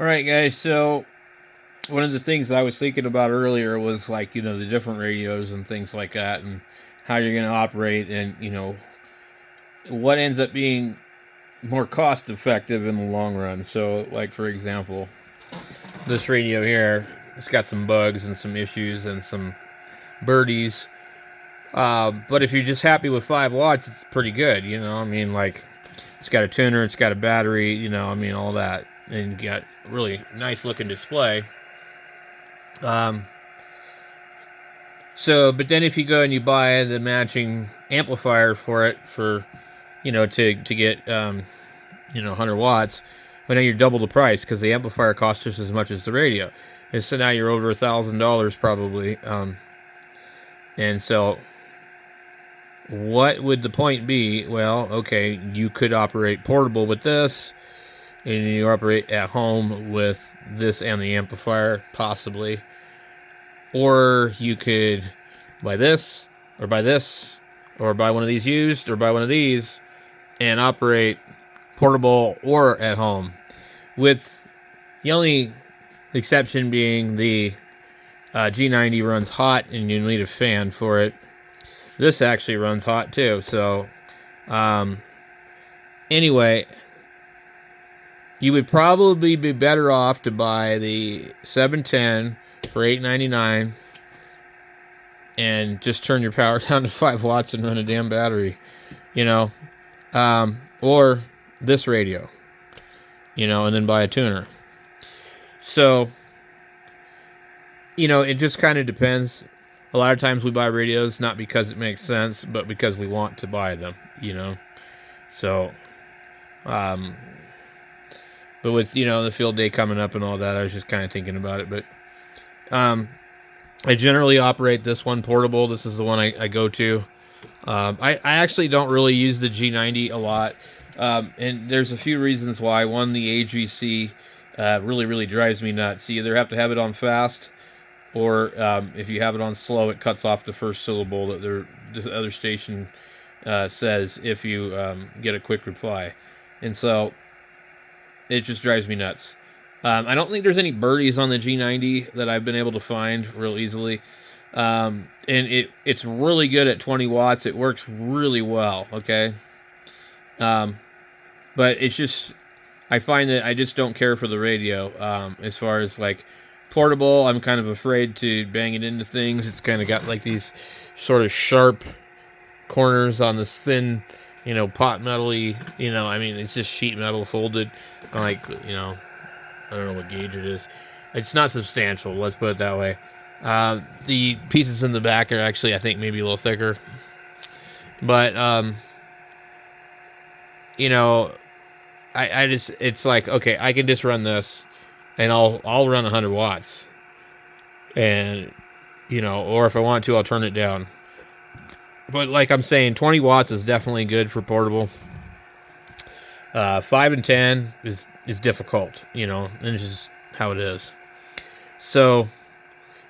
All right, guys. So one of the things I was thinking about earlier was like the different radios and things like that, and how you're going to operate, and what ends up being more cost effective in the long run. So, like for example, this radio here, it's got some bugs and some issues and some birdies. But if you're just happy with 5 watts, it's pretty good. I mean, like it's got a tuner, it's got a battery. I mean, all that, and you got really nice looking display. Um, but then if you go and you buy the matching amplifier for it to get 100 watts, but now you're double the price because the amplifier costs just as much as the radio. And so now you're over $1,000 probably. And so what would the point be? Well, okay, you could operate portable with this, and you operate at home with this and the amplifier, possibly. Or you could buy this, or buy this, or buy one of these used, or buy one of these, and operate portable or at home. With the only exception being the G90 runs hot, and you need a fan for it. This actually runs hot too. So, anyway, you would probably be better off to buy the 710 for $899 and just turn your power down to 5 watts and run a damn battery, or this radio, and then buy a tuner. So, it just kind of depends. A lot of times we buy radios not because it makes sense, but because we want to buy them, So, but with, the field day coming up and all that, I was just kind of thinking about it. But I generally operate this one portable. This is the one I go to. I actually don't really use the G90 a lot. And there's a few reasons why. One, the AGC really, really drives me nuts. You either have to have it on fast, or if you have it on slow, it cuts off the first syllable that this other station says if you get a quick reply. And so it just drives me nuts. I don't think there's any birdies on the G90 that I've been able to find real easily. And it's really good at 20 watts. It works really well, okay? But it's just, I find that I just don't care for the radio. As far as like portable, I'm kind of afraid to bang it into things. It's kind of got like these sort of sharp corners on this thin, pot metal-y, I mean, it's just sheet metal folded, like, I don't know what gauge it is. It's not substantial, let's put it that way. The pieces in the back are actually, I think, maybe a little thicker. But, I just, it's like, okay, I can just run this, and I'll run 100 watts. And, or if I want to, I'll turn it down. But like I'm saying, 20 watts is definitely good for portable. 5 and 10 is difficult, and it's just how it is. So,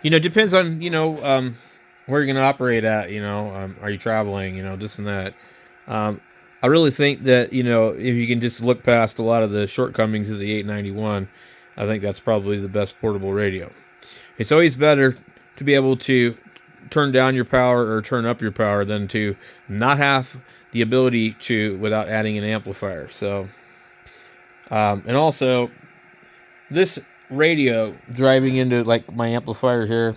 depends on, where you're going to operate at, are you traveling, this and that. I really think that, if you can just look past a lot of the shortcomings of the 891, I think that's probably the best portable radio. It's always better to be able to turn down your power or turn up your power than to not have the ability to without adding an amplifier. So, and also this radio driving into like my amplifier here,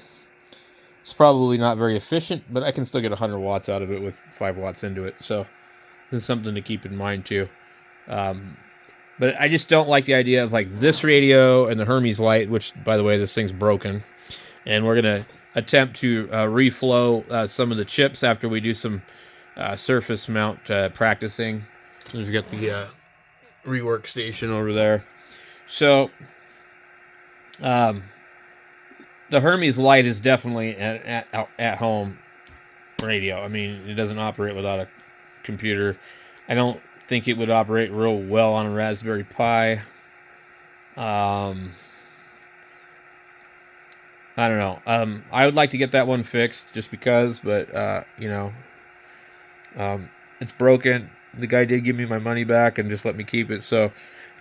it's probably not very efficient, but I can still get 100 watts out of it with 5 watts into it. So this is something to keep in mind too. But I just don't like the idea of like this radio and the Hermes light, which by the way, this thing's broken, and we're going to attempt to reflow some of the chips after we do some surface mount practicing. We've got the rework station over there. So the Hermes light is definitely at home radio. I mean, it doesn't operate without a computer. I don't think it would operate real well on a Raspberry Pi. I don't know. I would like to get that one fixed just because, but it's broken. The guy did give me my money back and just let me keep it. So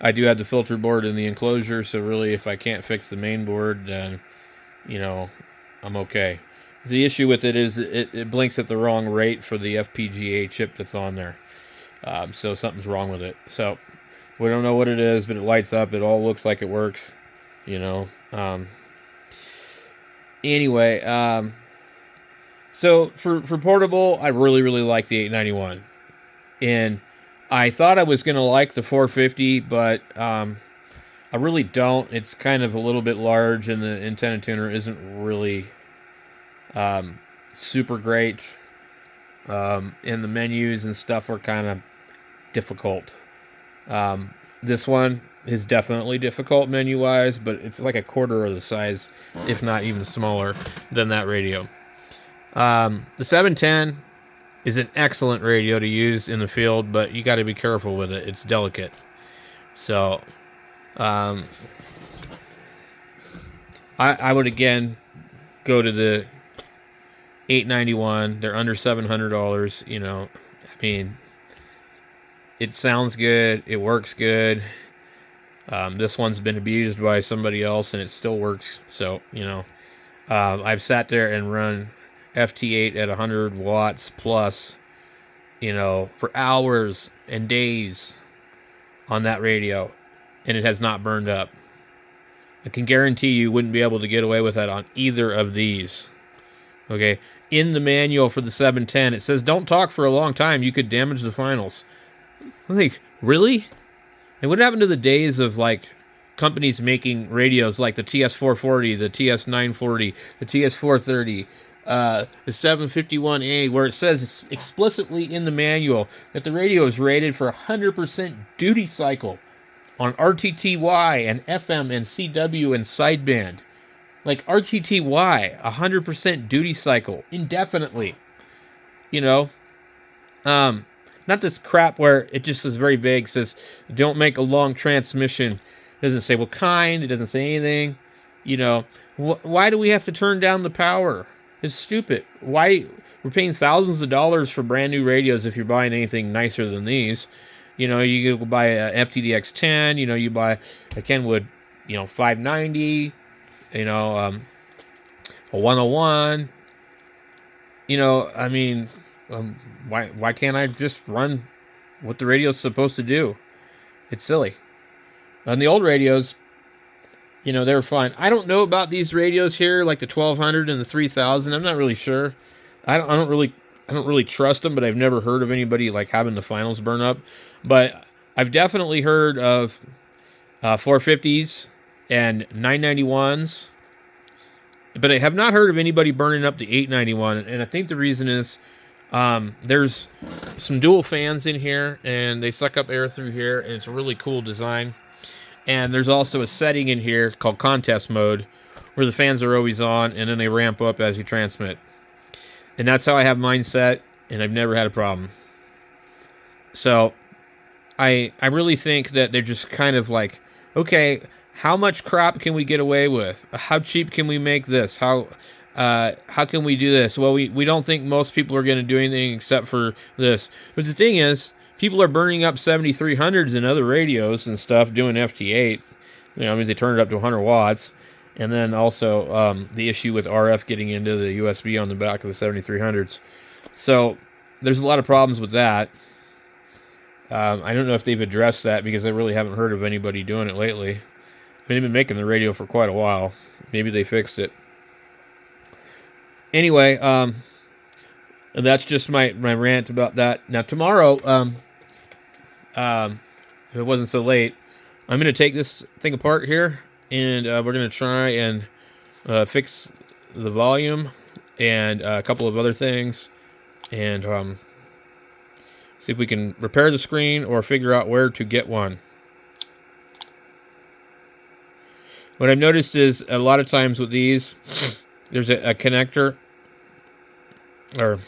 I do have the filter board in the enclosure, so really if I can't fix the main board, then, you know, I'm okay. The issue with it is it blinks at the wrong rate for the FPGA chip that's on there. So something's wrong with it. So we don't know what it is, but it lights up. It all looks like it works, you know. Anyway, so for portable, I really like the 891. And I thought I was going to like the 450, but I really don't. It's kind of a little bit large, and the antenna tuner isn't really super great. And the menus and stuff are kind of difficult. This one is definitely difficult menu-wise, but it's like a quarter of the size, if not even smaller, than that radio. The 710 is an excellent radio to use in the field, but you got to be careful with it. It's delicate. So, I would again go to the 891. They're under $700. You know, I mean, it sounds good. It works good. This one's been abused by somebody else, and it still works. So, you know, I've sat there and run FT8 at 100 watts plus, you know, for hours and days on that radio, and it has not burned up. I can guarantee you wouldn't be able to get away with that on either of these. Okay, in the manual for the 710, it says don't talk for a long time. You could damage the finals. I'm like, really? And what happened to the days of like companies making radios like the TS440, the TS940, the TS430, the 751A, where it says explicitly in the manual that the radio is rated for 100% duty cycle on RTTY and FM and CW and sideband. Like RTTY, 100% duty cycle, indefinitely. You know? Not this crap where it just is very vague, says, don't make a long transmission. It doesn't say what kind, it doesn't say anything. You know, why do we have to turn down the power? It's stupid. Why? We're paying thousands of dollars for brand new radios if you're buying anything nicer than these. You know, you go buy a FTDX10, you know, you buy a Kenwood, you know, 590, you know, a 101. You know, I mean, why can't I just run what the radio's supposed to do? It's silly. On the old radios, you know, they were fine. I don't know about these radios here, like the 1200 and the 3000. I'm not really sure. I don't really trust them, but I've never heard of anybody like having the finals burn up. But I've definitely heard of 450s and 991s, but I have not heard of anybody burning up the 891. And I think the reason is there's some dual fans in here, and they suck up air through here, and it's a really cool design. And there's also a setting in here called contest mode, where the fans are always on, and then they ramp up as you transmit. And that's how I have mine set, and I've never had a problem. So I really think that they're just kind of like, okay, how much crap can we get away with? How cheap can we make this? How can we do this? Well, we don't think most people are going to do anything except for this. But the thing is, people are burning up 7300s and other radios and stuff doing FT8. You know, I mean, they turn it up to 100 watts. And then also the issue with RF getting into the USB on the back of the 7300s. So there's a lot of problems with that. I don't know if they've addressed that because I really haven't heard of anybody doing it lately. I mean, they've been making the radio for quite a while. Maybe they fixed it. Anyway, that's just my rant about that. Now tomorrow, if it wasn't so late, I'm going to take this thing apart here, and we're going to try and fix the volume and a couple of other things, and see if we can repair the screen or figure out where to get one. What I've noticed is a lot of times with these, there's a connector or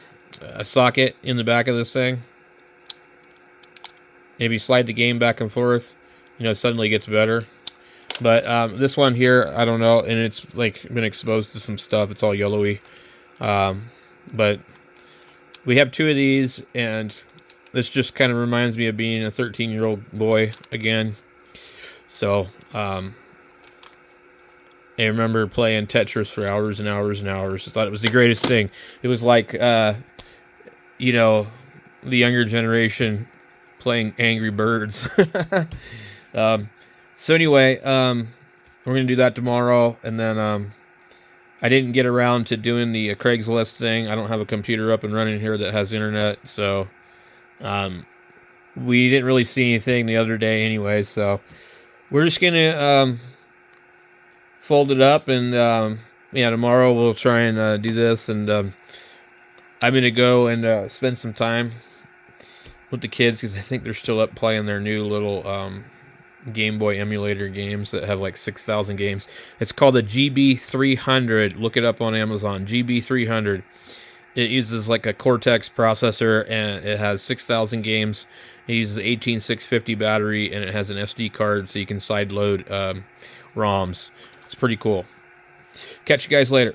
a socket in the back of this thing. And if you slide the game back and forth, you know, it suddenly gets better. But this one here, I don't know, and it's like been exposed to some stuff. It's all yellowy. But we have two of these, and this just kind of reminds me of being a 13-year-old boy again. So I remember playing Tetris for hours and hours and hours. I thought it was the greatest thing. It was like, you know, the younger generation playing Angry Birds. So anyway, we're going to do that tomorrow. And then I didn't get around to doing the Craigslist thing. I don't have a computer up and running here that has internet. So we didn't really see anything the other day anyway. So we're just going to fold it up. And yeah, tomorrow we'll try and do this. And I'm going to go and spend some time with the kids because I think they're still up playing their new little Game Boy emulator games that have like 6,000 games. It's called the GB300. Look it up on Amazon. GB300. It uses like a Cortex processor and it has 6,000 games. It uses 18650 battery and it has an SD card so you can side load ROMs. It's pretty cool. Catch you guys later.